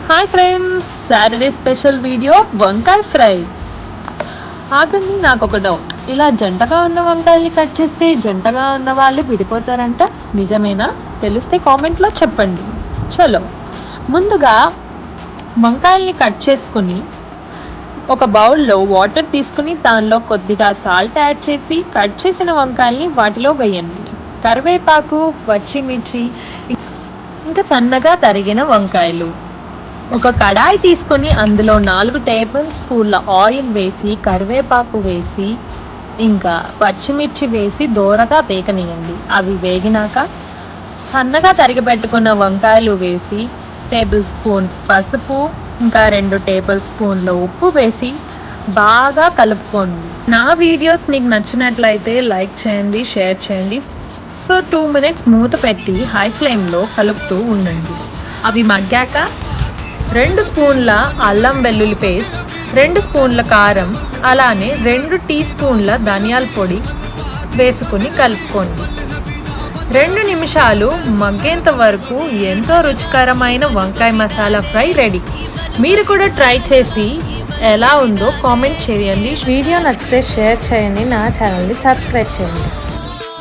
Hi friends, Saturday special video వంకాయ fry. ఆగండి, నాకు ఒక డౌట్. ఇలా జంటగా ఉన్న వంకాయల్ని కట్ చేస్తే జంటగా ఉన్న వాళ్ళు విడిపోతారంట, నిజమేనా? తెలిస్తే కామెంట్లో చెప్పండి. చలో, ముందుగా వంకాయల్ని కట్ చేసుకుని ఒక బౌల్లో వాటర్ తీసుకుని దానిలో కొద్దిగా సాల్ట్ యాడ్ చేసి కట్ చేసిన వంకాయల్ని వాటిలో వేయండి. కరివేపాకు, పచ్చిమిర్చి, ఇంకా సన్నగా తరిగిన వంకాయలు. ఒక కడాయి తీసుకొని అందులో 4 టేబుల్ స్పూన్ల ఆయిల్ వేసి కరివేపాకు వేసి ఇంకా పచ్చిమిర్చి వేసి దోరగా వేగనియండి. అవి వేగినాక సన్నగా తరిగి పెట్టుకున్న వంకాయలు వేసి టేబుల్ స్పూన్ పసుపు ఇంకా 2 టేబుల్ స్పూన్ల ఉప్పు వేసి బాగా కలుపుకోండి. నా వీడియోస్ మీకు నచ్చినట్లయితే లైక్ చేయండి, షేర్ చేయండి. సో 2 మినిట్స్ మూత పెట్టి హై ఫ్లేమ్లో కలుపుతూ ఉండండి. అవి మగ్గాక 2 స్పూన్ల అల్లం వెల్లుల్లి పేస్ట్, 2 స్పూన్ల కారం, అలానే 2 టీ స్పూన్ల ధనియాల పొడి వేసుకుని కలుపుకోండి. 2 నిమిషాలు మగ్గేంత వరకు ఎంతో రుచికరమైన వంకాయ మసాలా ఫ్రై రెడీ. మీరు కూడా ట్రై చేసి ఎలా ఉందో కామెంట్ చేయండి. వీడియో నచ్చితే షేర్ చేయండి, నా ఛానల్ని సబ్స్క్రైబ్ చేయండి.